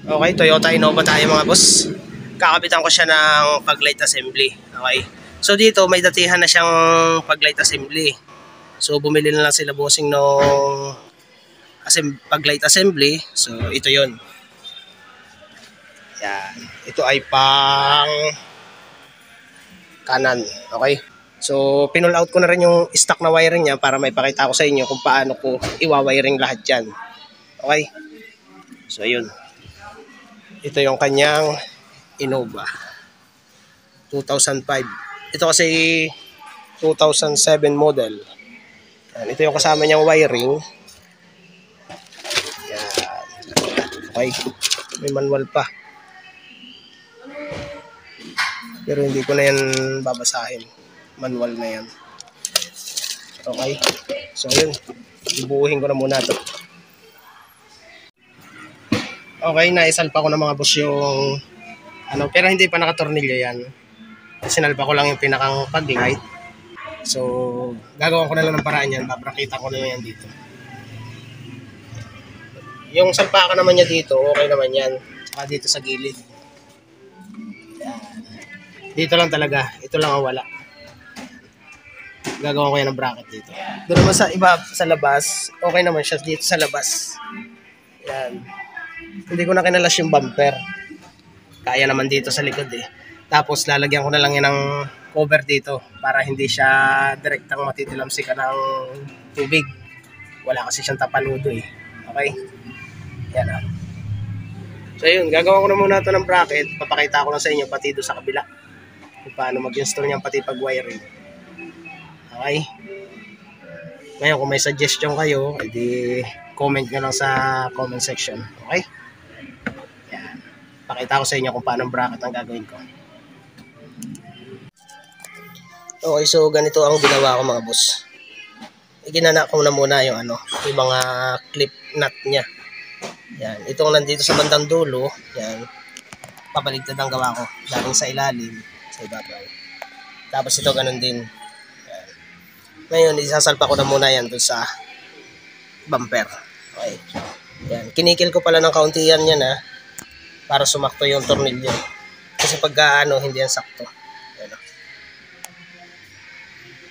Okay, Toyota Innova tayo mga boss. Kakabitan ko siya ng pag-light assembly. Okay. So dito may datihan na siyang pag-light assembly. So bumili na lang sila bossing nung pag-light assembly. So ito 'yon. Yan. Ito ay pang kanan. Okay. So pinull out ko na rin yung stock na wiring niya para may pakita ko sa inyo kung paano ko i-wiring lahat 'yan. Okay. So ayun. Ito yung kanyang Innova 2005. Ito kasi 2007 model. Yan. Ito yung kasama niyang wiring. Yan. Okay. May manual pa. Pero hindi ko na yan babasahin. Manual na yan. Okay. So yun. Ibuuhin ko na muna ito. Okay, naisalpa ko na mga boss yung pero hindi pa nakatornilyo yan. Sinalpa ko lang yung pinakang pag-light. So, gagawin ko na lang ng paraan yan. Babrakita ko na yan dito. Yung salpakan naman niya dito, okay naman yan. Saka dito sa gilid. Yan. Dito lang talaga. Ito lang ang wala. Gagawin ko yan ng bracket dito. Doon naman sa iba, sa labas, okay naman siya dito sa labas. Yan. Hindi ko na kinalas yung bumper. Kaya naman dito sa likod eh. Tapos lalagyan ko na lang yan ng cover dito para hindi siya direktang matitilamsikan ng tubig. Wala kasi siyang tapaludo eh. Okay? Yan ah. So yun, gagawa ko na muna ito ng bracket. Papakita ko lang sa inyo pati doon sa kabila. Kung paano mag-install niyan pati pag-wiring. Okay? Ngayon kung may suggestion kayo, edi comment nyo lang sa comment section. Okay? Yan. Pakita ko sa inyo kung paano bracket ang gagawin ko. Okay, so ganito ang ginawa ko mga boss. Iginana ko na muna yung yung mga clip nut niya. Yan, itong nandito sa bandang dulo, yan. Pabaligtad ang gawa ko, galing sa ilalim, sa ibabaw. Tapos ito ganun din. Yan. Ngayon, isasalpa ko na muna yan doon sa bumper. Okay. Yan, kinikil ko pala ng kaunti yan para sumakto yung tornilyo. Kasi pagka hindi yan sakto. Yan.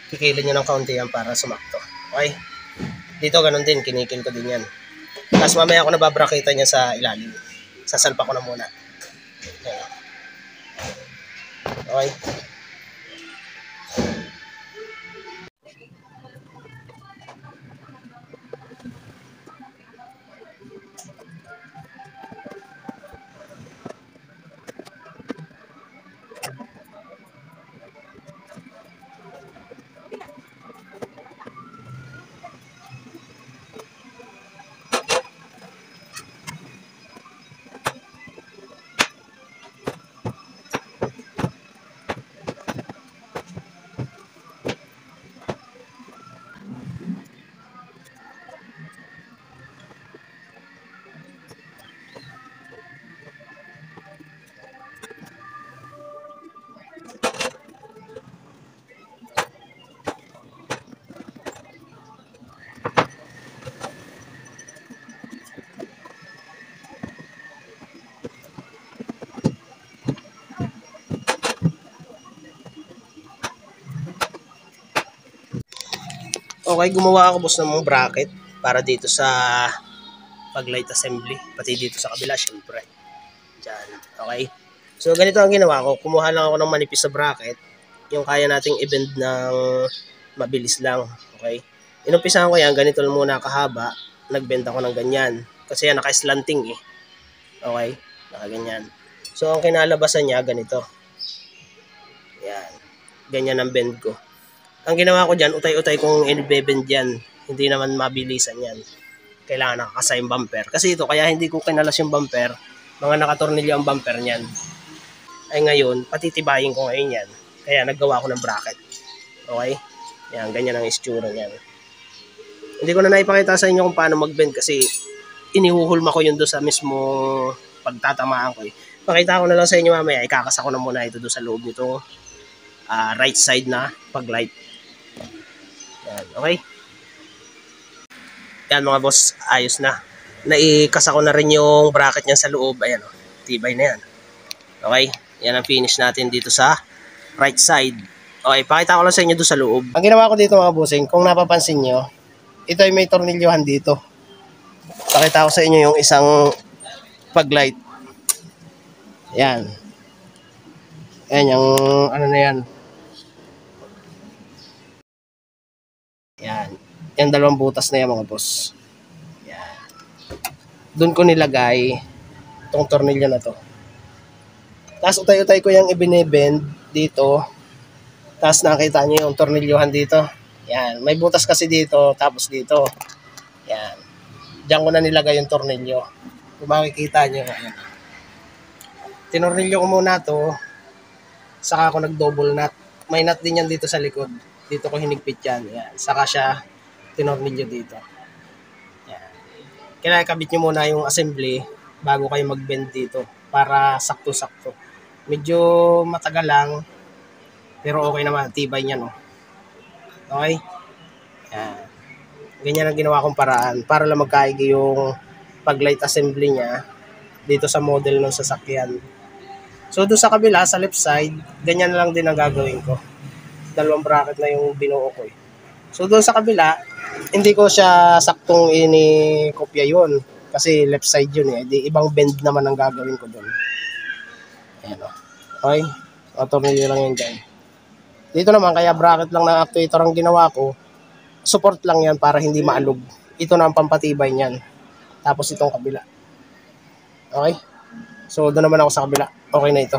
Kikilin nyo ng kaunti yan para sumakto. Okay? Dito ganun din, kinikil ko din yan. Tapos mamaya ako nababrakita niya sa ilalim. Sasalpa ko na muna. Yan. Okay? Okay, gumawa ako boss ng mga bracket para dito sa pag-light assembly. Pati dito sa kabila, syempre. Diyan. Okay? So, ganito ang ginawa ko. Kumuha lang ako ng manipis sa bracket. Yung kaya nating i-bend ng mabilis lang. Okay? Inumpisahan ko yan. Ganito lang muna kahaba. Nag-bend ako ng ganyan. Kasi yan, naka-slanting eh. Okay? Naka-ganyan. So, ang kinalabasan niya, ganito. Yan. Ganyan ang bend ko. Ang ginawa ko dyan, utay-utay kong i-bend yan. Hindi naman mabilisan yan. Kailangan nakakasa yung bumper. Kasi ito, kaya hindi ko kinalas yung bumper. Mga nakatornilyo ang bumper niyan. Ay ngayon, patitibayin ko ngayon yan. Kaya naggawa ko ng bracket. Okay? Yan, ganyan ang istura niyan. Hindi ko na naipakita sa inyo kung paano mag-bend kasi inihuhulma ko yun doon sa mismo pagtatamaan ko. Pakita ko na lang sa inyo mamaya. Ikakasa ko na muna ito doon sa loob nito. Right side na pag-light. Yan, okay? Yan mga boss, ayos na. naikasa ko na rin yung bracket niya sa loob. Ayan, oh, tibay na yan. Okay, yan ang finish natin dito sa right side. Okay, pakita ko lang sa inyo doon sa loob. Ang ginawa ko dito mga bossing, kung napapansin nyo, ito ay may tornilyohan dito. Pakita ko sa inyo yung isang paglight. Yan. Yan yung ano na yan. Yan. Yan dalawang butas na yan mga boss. Yan. Doon ko nilagay itong tornilyo na to. Tapos utay-utay ko yung ibinibend dito. Tapos nakita nyo yung tornilyohan dito. Yan. May butas kasi dito. Tapos dito. Yan. Diyan ko na nilagay yung tornilyo. Kung makikita nyo. Yan. Tinornilyo ko muna to. Saka ako nag-double nut. May nut din yan dito sa likod. Dito ko hinigpit yan. Yan. Saka siya tinornilyo dito. Yan. Kailangan kabit nyo muna yung assembly bago kayo mag-bend dito para sakto-sakto. Medyo matagal lang pero okay naman. Tibay niya, no? Okay? Yan. Ganyan ang ginawa kong paraan para lang magkaigi yung pag-light assembly niya dito sa model ng sasakyan. So doon sa kabila, sa left side, ganyan na lang din ang gagawin ko. Dalawang bracket na yung binuo ko eh. So doon sa kabila, hindi ko siya saktong ini-kopya yun. Kasi left side yun eh. Di, ibang bend naman ang gagawin ko doon. Ayan o. Okay? Auto-release lang yan dyan. Dito naman, kaya bracket lang na actuator ang ginawa ko. Support lang yan para hindi maalog. Ito na ang pampatibay niyan. Tapos itong kabila. Okay? So doon naman ako sa kabila. Okay na ito.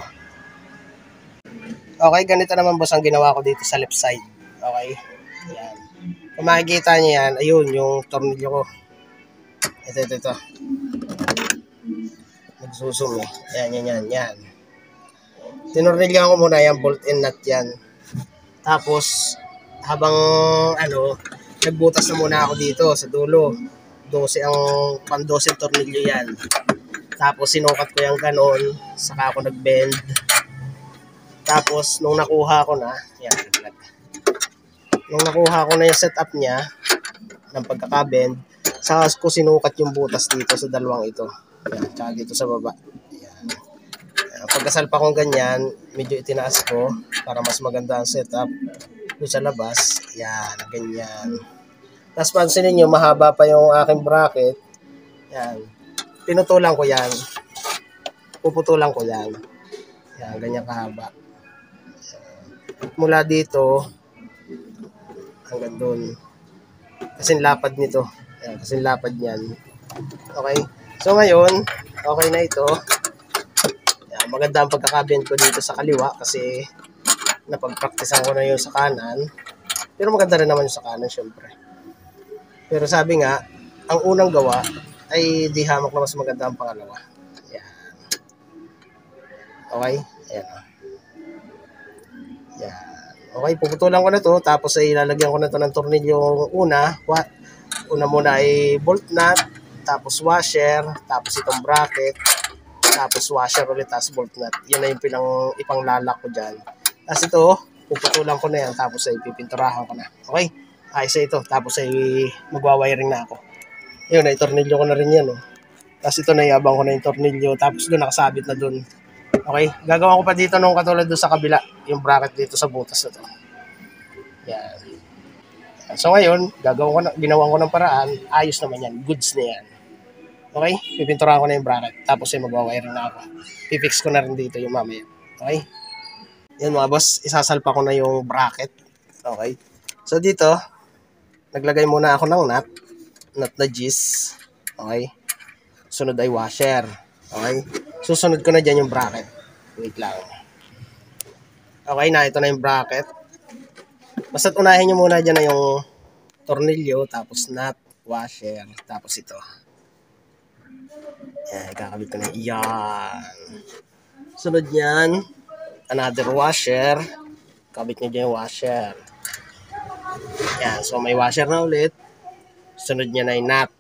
Okay, ganito naman boss ang ginawa ko dito sa left side. Okay? Yan. Kung makikita niyo yan, ayun yung tornilyo ko. Ito. Nagsusum eh. Yan. Tinornilyo ko muna yung bolt and nut yan. Tapos, habang nagbutas na muna ako dito sa dulo. 12 ang pang-12 tornilyo yan. Tapos sinukat ko yung ganon, saka ako nag-bend. Tapos nung nakuha ko na, yan. Nung nakuha ko na yung setup niya ng pagkaka-bend, saka ko sinukat yung butas dito sa dalawang ito. Yan, tsaka dito sa baba. Yan. Pagkasalpa kong ganyan, medyo itinaas ko para mas maganda ang setup doon sa labas. Yan, ganyan. Tapos pansinin nyo, mahaba pa yung aking bracket. Yan. Pinutulan ko yan. Puputulan ko yan. Yan, ganyan kahaba. Mula dito hanggang doon. Kasing lapad nito. Yan, kasing lapad niyan. Okay? So ngayon, okay na ito. Yan, maganda ang pagkakabend ko dito sa kaliwa kasi napag-practicean ko na yung sa kanan. Pero maganda rin naman yung sa kanan, syempre. Pero sabi nga, ang unang gawa ay di hamak na mas maganda ang pangalawa. Yan. Okay? Ayan. Yan. Okay, puputulan ko na to. Tapos ay ilalagyan ko na to ng tornilyo una. Una muna ay bolt nut. Tapos washer. Tapos itong bracket. Tapos washer ulit. Tapos bolt nut. Yun na yung ipanglalak ko dyan. Tapos ito, puputulan ko na yan. Tapos ay pipinturahan ko na. Okay? Ayos ito. Tapos ay magwawiring na ako. Yun, na-tornilyo ko na rin yan. Oh. Tapos ito na iabang ko na yung tornilyo. Tapos doon nakasabit na doon. Okay? Gagawa ko pa dito nung katulad doon sa kabila. Yung bracket dito sa butas na to. Yan. So ngayon, ginawa ko ng paraan. Ayos naman yan. Goods na yan. Okay? Pipinturahan ko na yung bracket. Tapos ay magwawiring na ako. Pipix ko na rin dito yung mamaya. Okay? Yan mga boss. Isasalpa ko na yung bracket. Okay? So dito, naglagay muna ako ng nut na G's. Okay? Sunod ay washer. Okay? Susunod ko na dyan yung bracket. Wait lang. Okay na, ito na yung bracket. Basta't unahin nyo muna dyan na yung tornilyo, tapos nut, washer, tapos ito. Yan, kakabit ko na. Yan. Sunod yan, another washer. Kabit nyo dyan yung washer. Yan, so may washer na ulit. Sunod niya na yung nut.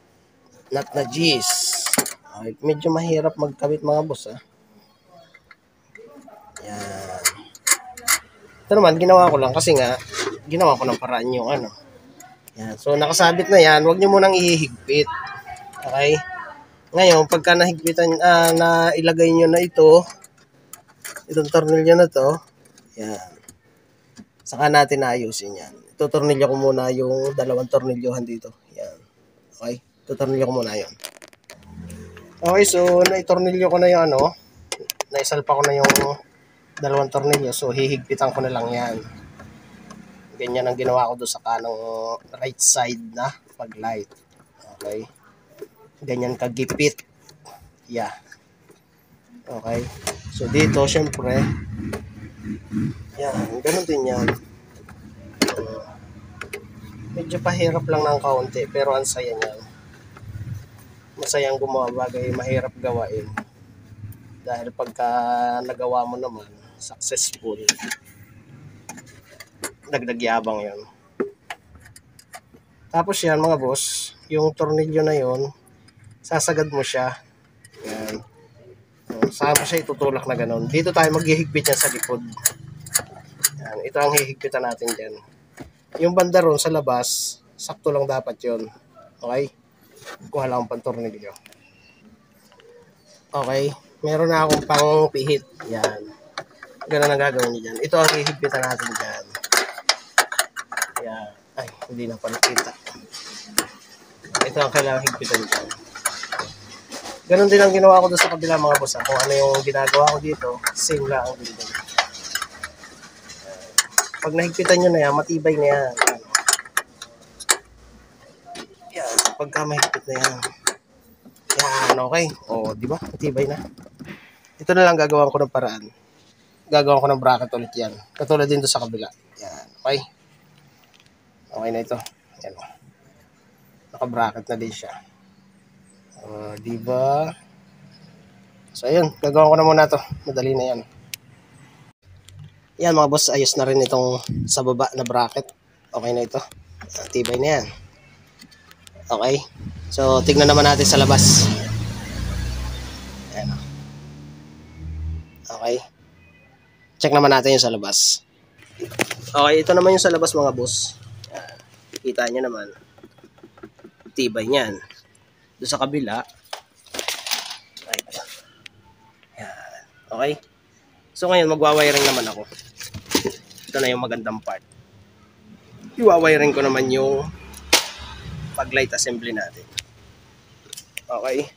Nut na G's. Okay, medyo mahirap magkabit mga boss. Yan. Ito naman, ginawa ko lang kasi nga, ginawa ko ng paraan yung Yan. So nakasabit na yan, huwag nyo munang ihihigpit. Okay? Ngayon, pagka nahigpitan, na ilagay nyo na itong tornilyo na to, yan. Saka natin ayusin yan. Tutornilyo ko muna yung dalawang tornilyohan dito. Yan. Okay? Tutornilyo ko muna yan. Okay, so naitornilyo ko na yung naisalpa ko na yung dalawang tornilyo. So, hihigpitan ko na lang yan. Ganyan ang ginawa ko doon sa kanang right side na pag-light. Okay? Ganyan kagipit. Yeah. Okay? So, dito, syempre, yan, ganun din yan. Medyo pahirap lang ng kaunti, pero ang saya niyan. Masayang gumawa, bagay mahirap gawain. Dahil pagka nagawa mo naman, successful, dagdag yabang yon. Tapos yan mga boss, yung tornilyo na yon, sasagad mo siya. Yan. Saan mo siya itutulak na ganun. Dito tayo maghihigpit yan sa likod. Yan. Ito ang hihigpitan natin dyan. Yung banda ron sa labas, sakto lang dapat yon. Okay? Kuha lang ang pantornilyo. Okay? Meron na akong pang pihit. Yan. Ganun ang gagawin niyo dyan. Ito ang hihigpitan natin dyan. Yan. Ay, hindi na pa nakita. Ito ang kailangan higpitan dyan. Ganun din ang ginawa ko doon sa kabila mga boss. Kung ano yung ginagawa ko dito, same lang ang din. Pag nahigpitan nyo na yan, matibay na yan. Yan. Pagka mahigpit na yan. Yan, okay. O, di ba? Matibay na. Ito na lang gagawin ko ng paraan. Gagawin ko ng bracket ulit yan. Katulad din doon sa kabila. Yan, okay. Okay na ito. Yan. Naka-bracket na din siya. Di ba? So, ayun. Gagawin ko na muna ito. Madali na yan. Yan mga boss. Ayos na rin itong sa baba na bracket. Okay na ito. Tibay na yan. Okay. So, tignan naman natin sa labas. Ayan. Okay. Check naman natin yung sa labas. Okay. Ito naman yung sa labas mga boss. Ayan. Kita nyo naman. Tibay niyan. Doon sa kabila. Right. Ayan. Okay. So ngayon magwa-wiring naman ako. Ito na yung magandang part. Iwa-wiring ko naman yung pag-light assembly natin. Okay.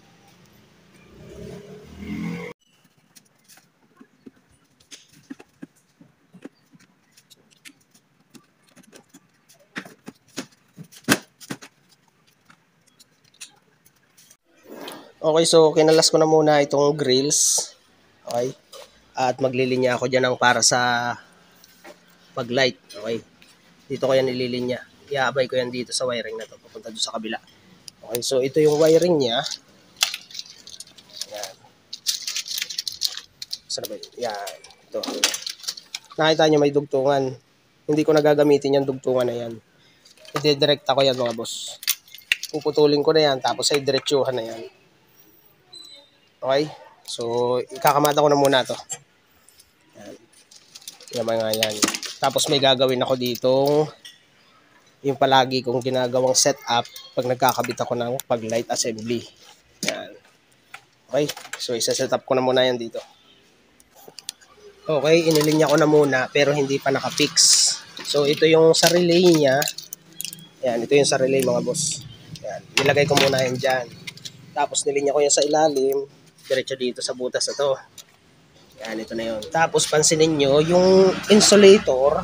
Okay, so kinalas ko na muna itong grills. Okay. At maglilinya ako dyan ng para sa pag-light. Okay. Dito ko yan nililinya. Iabay ko yan dito sa wiring na to. Papunta doon sa kabila. Okay, so ito yung wiring niya. Yan. Saan ba yun? Yan. Ito. Nakita nyo may dugtungan. Hindi ko nagagamitin yung dugtungan na yan. I-direct ko yan mga boss. Puputulin ko na yan. Tapos ay diretsuhan na yan. Okay? So, ikakamata ko na muna to. Yan. Yan mga yan. Tapos may gagawin ako ditong yung palagi kong ginagawang setup pag nagkakabit ako ng pag-light assembly. Yan. Okay? So, isa-setup ko na muna yan dito. Okay, inilinya ko na muna pero hindi pa nakapix. So, ito yung sa relay niya. Yan, ito yung sa relay mga boss. Yan, nilagay ko muna yan dyan. Tapos, nilinya ko yan sa ilalim. Diretso dito sa butas na to. Yan, ito na yun. Tapos, pansinin nyo, yung insulator,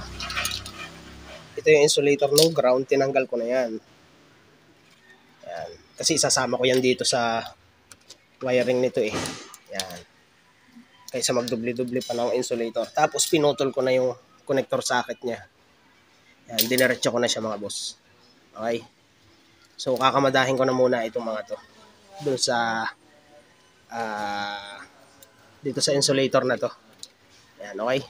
ito yung insulator ng ground, tinanggal ko na yan. Yan. Kasi isasama ko yan dito sa wiring nito eh. Yan. Kaysa magdubli-dubli pa ng insulator. Tapos, pinutol ko na yung connector socket niya. Yan, diniretso ko na siya mga boss. Okay? So, kakamadahin ko na muna itong mga to. Doon sa dito sa insulator na to. Yan, okay?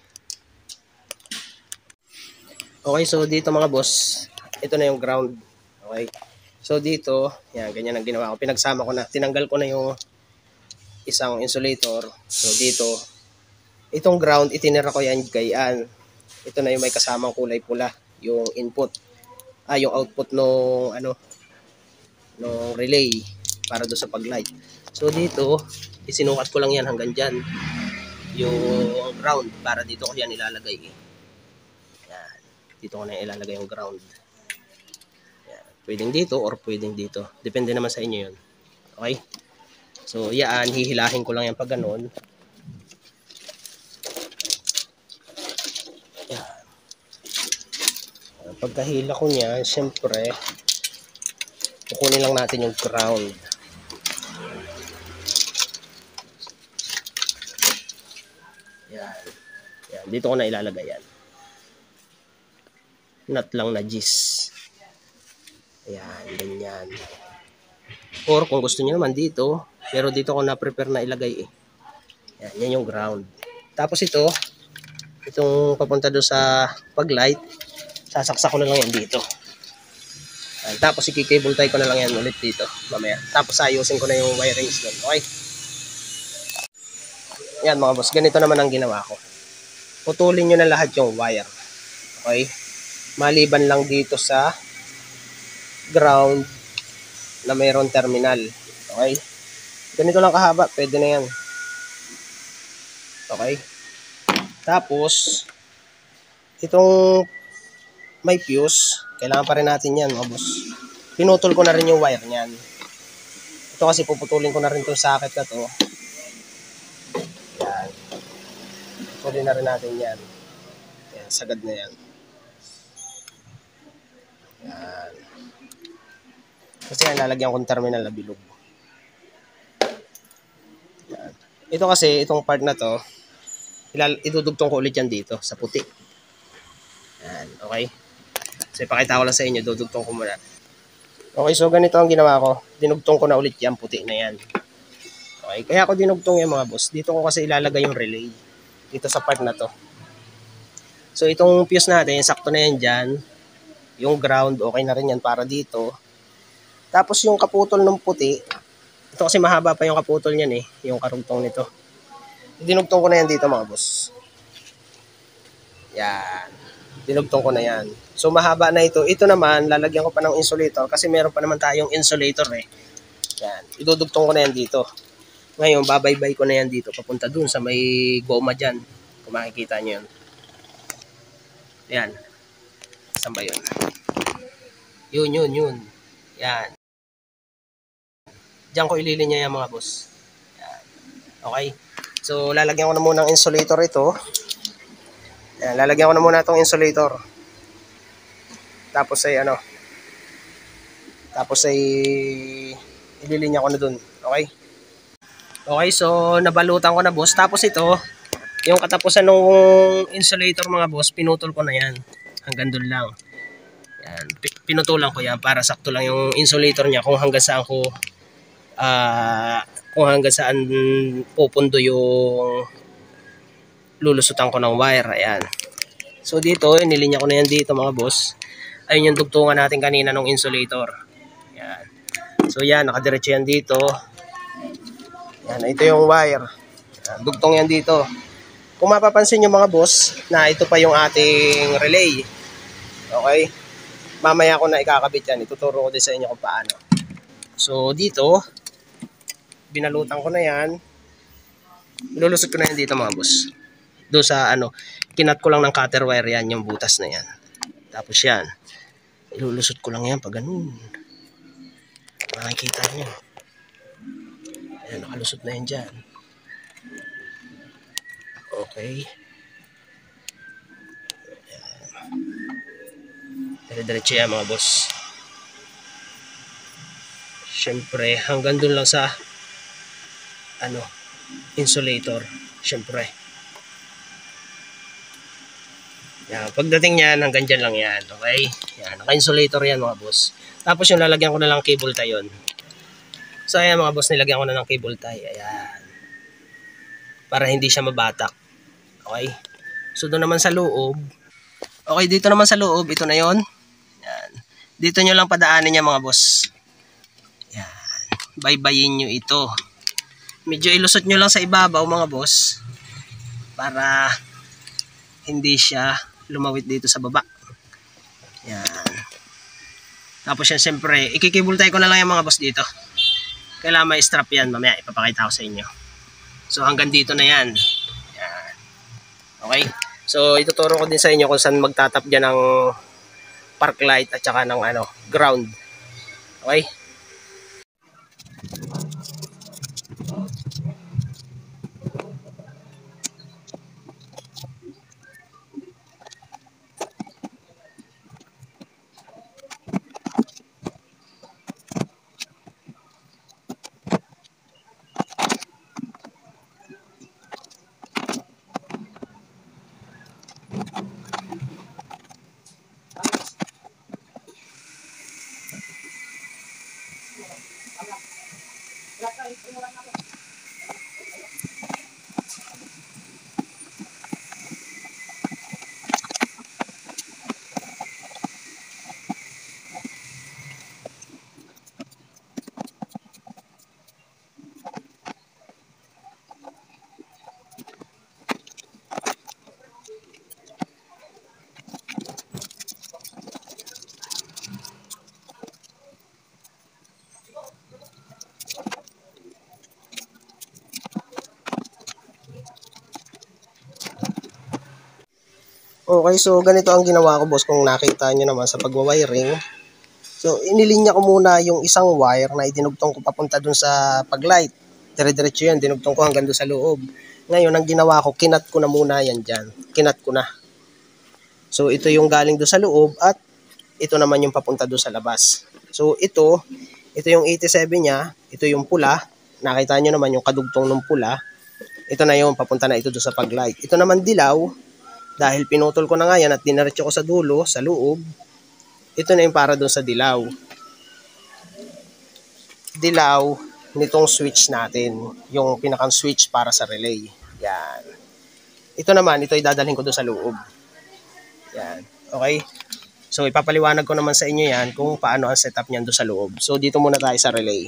Okay, so dito mga boss, ito na yung ground. Okay? So dito, yan, ganyan ang ginawa ko. Pinagsama ko na, tinanggal ko na yung isang insulator. So dito, itong ground, itinira ko yan gayaan. Ito na yung may kasamang kulay pula, yung input. Yung output nung relay para do sa pag-light. So dito, isinukat ko lang yan hanggang dyan. Yung ground, para dito ko yan ilalagay. Yan. Dito ko na ilalagay yung ground. Yan. Pwedeng dito or pwedeng dito. Depende naman sa inyo yun. Okay? So yan, hihilahin ko lang yan pag ganun. Yan. Pagkahila ko niya, syempre, kukunin lang natin yung ground. Yan. Yan. Dito ko na ilalagay yan. Nut lang na gis. Ayan, ganyan. Or kung gusto niyo naman dito, pero dito ko na-prepare na ilagay eh. Yan, yan yung ground. Tapos itong papunta doon sa pag-light, sasaksak ko na lang yan dito. Yan, tapos i-cable tie ko na lang yan ulit dito mamaya. Tapos ayusin ko na yung wirings doon. Okay? Yan mga boss, ganito naman ang ginawa ko. Putulin nyo na lahat yung wire. Okay? Maliban lang dito sa ground na mayroon terminal. Okay? Ganito lang kahaba, pwede na yan. Okay? Tapos, itong may fuse, kailangan pa rin natin yan, mga boss. Pinutol ko na rin yung wire niyan. Ito kasi puputulin ko na rin itong socket na to. Yan. Putulin na rin natin yan. Yan, sagad na yan. Yan. Kasi yan, lalagyan kong terminal na bilog. Yan. Ito kasi, itong part na to, idudugtong ko ulit yan dito, sa puti. Yan, okay? So, ipakita ko lang sa inyo, dudugtong ko muna. Okay, so ganito ang ginawa ko. Dinugtong ko na ulit yan, puti na yan. Okay, kaya ako dinugtong yan mga boss. Dito ko kasi ilalagay yung relay. Dito sa part na to. So, itong fuse natin, sakto na yan dyan. Yung ground, okay na rin yan para dito. Tapos yung kaputol ng puti, ito kasi mahaba pa yung kaputol niyan eh, yung karugtong nito. Dinugtong ko na yan dito mga boss. Yan. Dinugtong ko na yan. So mahaba na ito. Ito naman, lalagyan ko pa ng insulator kasi meron pa naman tayong insulator eh. Yan. Idudugtong ko na yan dito. Ngayon, babaybay ko na yan dito. Papunta dun sa may goma dyan. Kung makikita nyo yun. Yan. Saan ba yun? Yun. Yan. Diyan ko ililinya yan mga boss. Yan. Okay. So, lalagyan ko na muna ng insulator ito. Yan. Lalagyan ko na muna itong insulator. Tapos ay ililinya ko na dun. Okay. Okay. So, nabalutan ko na boss. Tapos ito, yung katapusan ng insulator mga boss, pinutol ko na yan. Hanggang dun lang. Yan. Pinutulan ko yan para sakto lang yung insulator niya kung hanggang saan pupundo yung lulusutan ko ng wire. Ayan. So dito, nilinya ko na yan dito mga boss. Ayun yung dugtungan natin kanina ng insulator. Ayan. So yan, nakadiretso yan dito. Ayan, ito yung wire. Ayan, dugtong yan dito. Kung mapapansin nyo mga boss, na ito pa yung ating relay. Okay? Mamaya ko na ikakabit yan. Ituturo ko din sa inyo kung paano. So dito, binalutan ko na yan. Lulusot ko na yan dito mga boss. Doon sa kinat ko lang ng cutter wire yan, yung butas na yan. Tapos yan, ilulusot ko lang yan pag ganun. Makikita nyo. Ayan, nakalusot na yan dyan. Okay. Dire-diretso yan mga boss. Siyempre, hanggang dun lang sa insulator. Siyempre. Yan, pagdating niyan, hanggang dyan lang yan. Okay? Yan, naka-insulator yan mga boss. Tapos yung lalagyan ko na lang cable tie yun. So ayan mga boss, nilagyan ko na ng cable tie. Ayan. Para hindi siya mabatak. Okay? So doon naman sa loob. Okay, dito naman sa loob, ito na yon. Yan. Dito nyo lang padaanin niya mga boss. Yan. Baybayin nyo ito. Medyo ilusot nyo lang sa ibabaw mga boss. Para hindi siya lumawit dito sa baba. Yan. Tapos yan siyempre, ikikibultay ko na lang yung mga boss dito. Kailangan may strap yan. Mamaya ipapakita ko sa inyo. So hanggang dito na yan. Yan. Okay? So ituturo ko din sa inyo kung saan magtatap dyan ng park light at saka ng ground. Okay? Okay, so ganito ang ginawa ko, boss, kung nakita nyo naman sa pagwa-wiring. So, inilinya ko muna yung isang wire na idinugtong ko papunta dun sa paglight. Dire-diretso yan, dinugtong ko hanggang dun sa loob. Ngayon, ang ginawa ko, kinat ko na muna yan dyan. Kinat ko na. So, ito yung galing dun sa loob at ito naman yung papunta dun sa labas. So, ito yung 87 niya, ito yung pula. Nakita nyo naman yung kadugtong ng pula. Ito na yung papunta na ito dun sa paglight. Ito naman dilaw, dahil pinutol ko na nga yan at dinaretso ko sa dulo, sa loob, ito na yung para doon sa dilaw. Dilaw nitong switch natin, yung pinakang switch para sa relay. Yan. Ito naman, ito ay dadalhin ko doon sa loob. Yan. Okay? So, ipapaliwanag ko naman sa inyo yan kung paano ang setup niyan doon sa loob. So, dito muna tayo sa relay.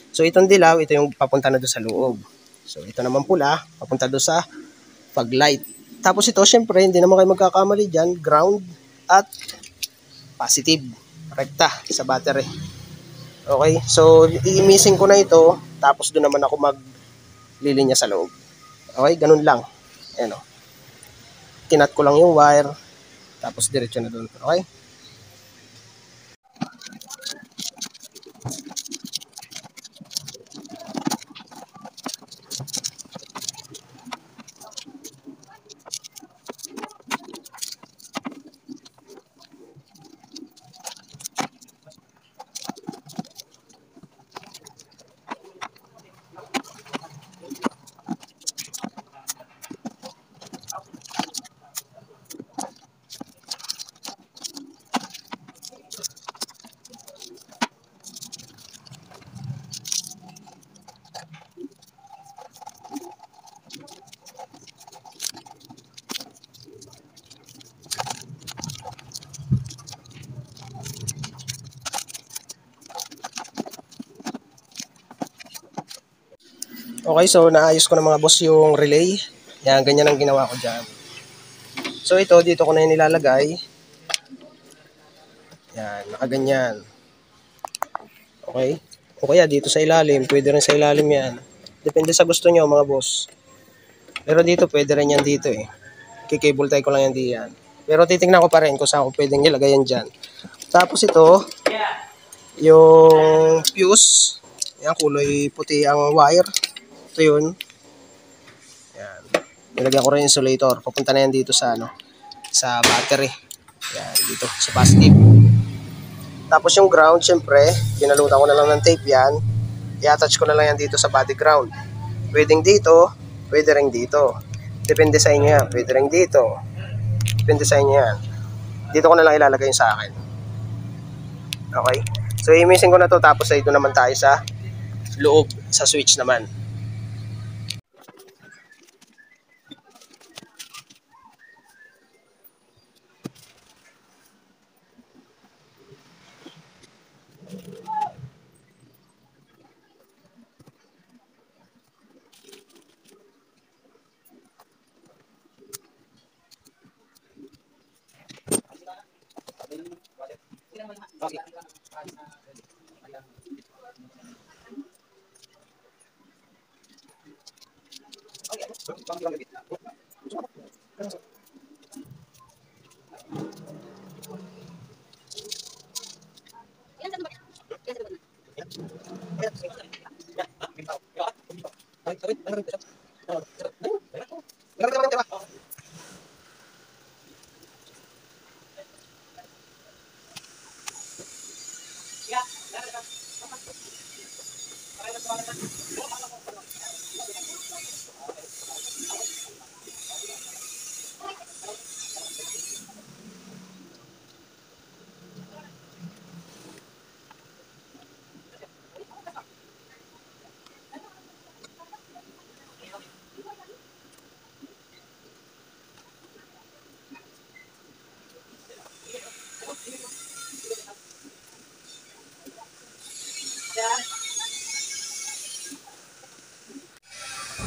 So, itong dilaw, ito yung papunta na doon sa loob. So, ito naman pula, papunta doon sa paglight. Tapos ito, syempre, hindi naman kayo magkakamali dyan, ground at positive, rekta sa battery. Okay, so i-missing ko na ito, tapos doon naman ako maglilinya sa loob. Okay, ganun lang. Ayan o. Kinat ko lang yung wire, tapos diretso na doon. Okay? Okay, so naayos ko na mga boss yung relay. Yan, ganyan ang ginawa ko dyan. So ito, dito ko na yung nilalagay. Yan, nakaganyan. Okay? O kaya dito sa ilalim, pwede rin sa ilalim yan. Depende sa gusto nyo mga boss. Pero dito, pwede rin yan dito eh. Kikable tie ko lang yan diyan. Pero titingnan ko pa rin kung saan ko pwedeng ilagay yan dyan. Tapos ito, yung fuse. Yan, kulay puti ang wire. Ito yun. Yan. Nilagyan ko rin insulator. Papunta na yan dito sa sa battery. Yan, dito sa positive. Tapos yung ground, syempre, pinalutan ko na lang ng tape yan. I-attach ko na lang yan dito sa body ground. Pwedeng dito, pwede rin dito. Depende sa inyo yan. Pwede rin dito. Depende sa inyo yan. Dito ko na lang ilalagay yung sa akin. Okay? So, i-missing ko na to. Tapos dito naman tayo sa loob, sa switch naman. Okay.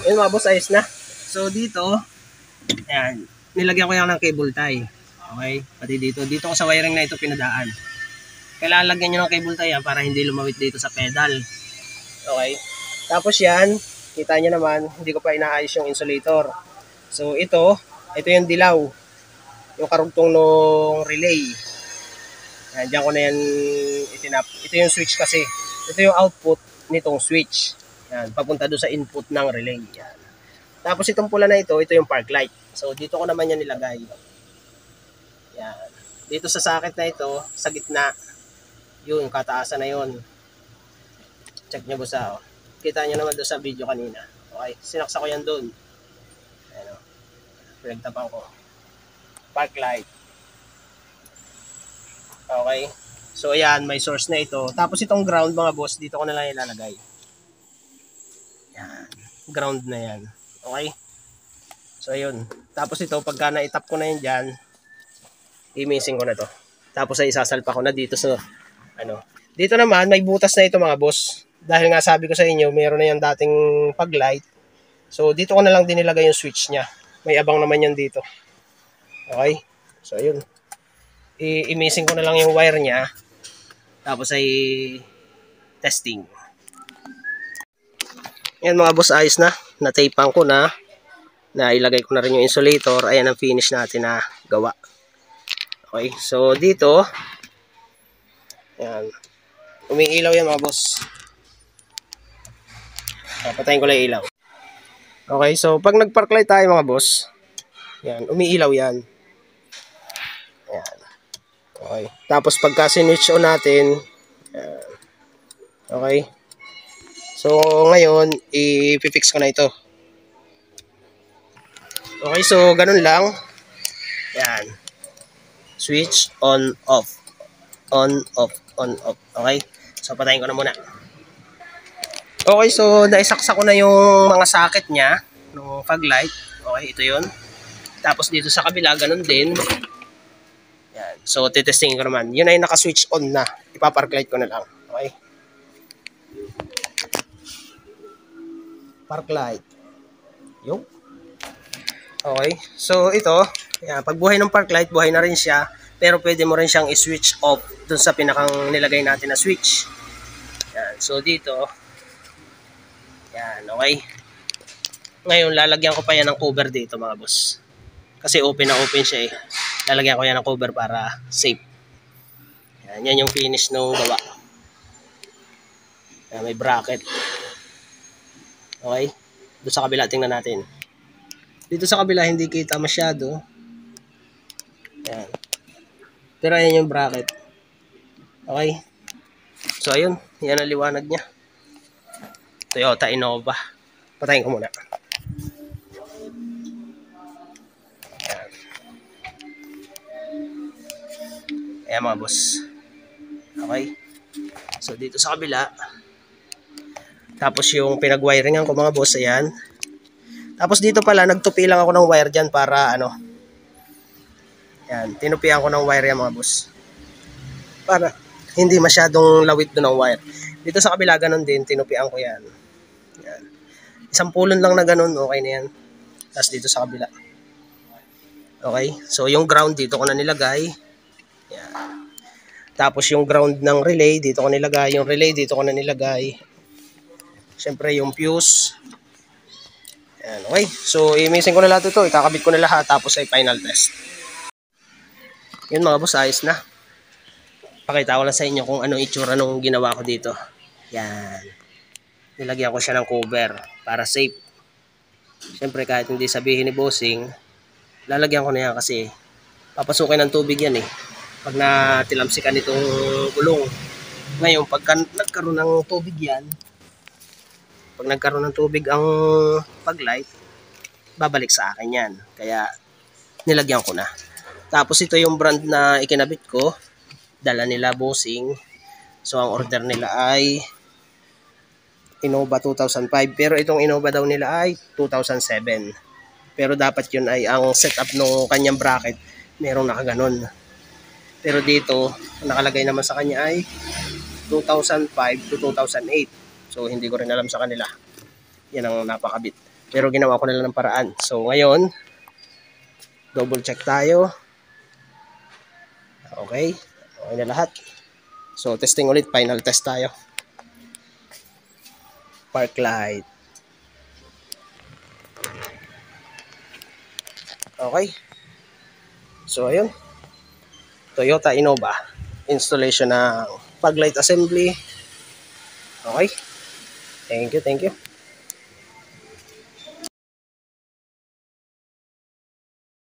Yun mga boss, ayos na. So dito, ayan, nilagyan ko yan ng cable tie. Okay, pati dito. Dito ko sa wiring na ito pinadaan. Kailangan lagyan nyo ng cable tie yan para hindi lumawit dito sa pedal. Okay, tapos yan, kita nyo naman, hindi ko pa inaayos yung insulator. So ito yung dilaw, yung karugtong ng relay. Yan, dyan ko na yan itinap. Ito yung switch kasi. Ito yung output nitong switch. Yan, papunta doon sa input ng relay. Yan. Tapos itong pula na ito yung park light. So dito ko naman yan nilagay. Yan. Dito sa socket na ito, sa gitna, yun, kataasan na yun. Check nyo busa. Oh. Kita nyo naman doon sa video kanina. Okay, sinaksa ko yan doon. Ayan o. Pinagtapan ko. Park light. Okay. So ayan, may source na ito. Tapos itong ground mga boss, dito ko na lang ilalagay. Yan. Ground na yan. Okay. So ayun. Tapos ito, pagka na-itap ko na yan dyan, i-missing ko na to. Tapos ay isasalpa ko na dito sa ano. Dito naman, may butas na ito mga boss. Dahil nga sabi ko sa inyo, mayroon na yung dating pag-light. So dito ko na lang din nilagay yung switch niya. May abang naman yan dito. Okay. So ayun. I-missing ko na lang yung wire niya. Tapos ay testing. Yan mga boss, ayos na. Na-tapean ko na. Nailagay ko na rin yung insulator. Ayan ang finish natin na gawa. Okay. So dito. Yan. Umiilaw yan mga boss. Patayin ko lang ilaw. Okay. So pag nag-park light tayo mga boss. Yan. Umiilaw yan. Yan. Okay. Tapos pagka sinwitch on natin, okay. So ngayon, i-fix ko na ito. Okay, so ganun lang. Yan. Switch on off. On off, on off. Okay? So patayin ko na muna. Okay, so naisaksa ko na yung mga socket niya ng fog light. Okay, ito 'yun. Tapos dito sa kabila ganun din. Yan. So, titestingin ko naman. Yun ay naka-switch on na. Ipapark light ko na lang. Okay? Park light. Yung. Okay. So, ito. Yan. Pag buhay ng park light, buhay na rin siya. Pero pwede mo rin siyang i-switch off dun sa pinakang nilagay natin na switch. Yan. So, dito. Yan. Okay. Ngayon, lalagyan ko pa yan ng cover dito mga boss. Kasi open na open siya eh. Lalagyan ko yan ng cover para safe. Yan, yan yung finish ng gawa. Yan, may bracket. Okay? Doon sa kabila, tingnan natin. Dito sa kabila, hindi kita masyado. Yan. Pero ayan yung bracket. Okay? So, ayun. Yan ang liwanag niya. Toyota Innova. Patayin ko muna. Ayan mga boss. Okay. So dito sa kabila. Tapos yung pinag-wiringan ko mga boss. Ayan. Tapos dito pala nagtupi lang ako ng wire dyan para ano. Ayan. Tinupian ko ng wire yan mga boss. Para hindi masyadong lawit doon ng wire. Dito sa kabila ganun din. Tinupian ko yan. Ayan. Isang pulon lang na ganun. Okay na yan. Tapos dito sa kabila. Okay. So yung ground dito ko na nilagay. Yan. Tapos yung ground ng relay, dito ko nilagay. Yung relay, dito ko na nilagay. Siyempre yung fuse. Ayan, okay. So, i-missing ko na lahat ito. Ikakabit ko na lahat tapos ay final test. Yun mga boss, ayos na. Pakita ko lang sa inyo kung anong itsura nung ginawa ko dito. Yan. Nilagyan ko siya ng cover para safe. Siyempre kahit hindi sabihin ni bossing, lalagyan ko na yan kasi papasukin ng tubig yan eh. Pag natilamsikan itong gulong. Ngayon, pagka nagkaroon ng tubig yan, pag nagkaroon ng tubig ang paglight, babalik sa akin yan. Kaya nilagyan ko na. Tapos ito yung brand na ikinabit ko. Dala nila bossing. So ang order nila ay Innova 2005. Pero itong Innova daw nila ay 2007. Pero dapat yun ay ang setup ng kanyang bracket. Merong nakaganon. Pero dito, nakalagay naman sa kanya ay 2005 to 2008. So hindi ko rin alam sa kanila. Yan ang napakabit. Pero ginawa ko na lang ng paraan. So ngayon, double check tayo. Okay. Okay na lahat. So testing ulit. Final test tayo. Park light. Okay. So ayun. Toyota Innova. Installation ng fog light assembly. Okay. Thank you.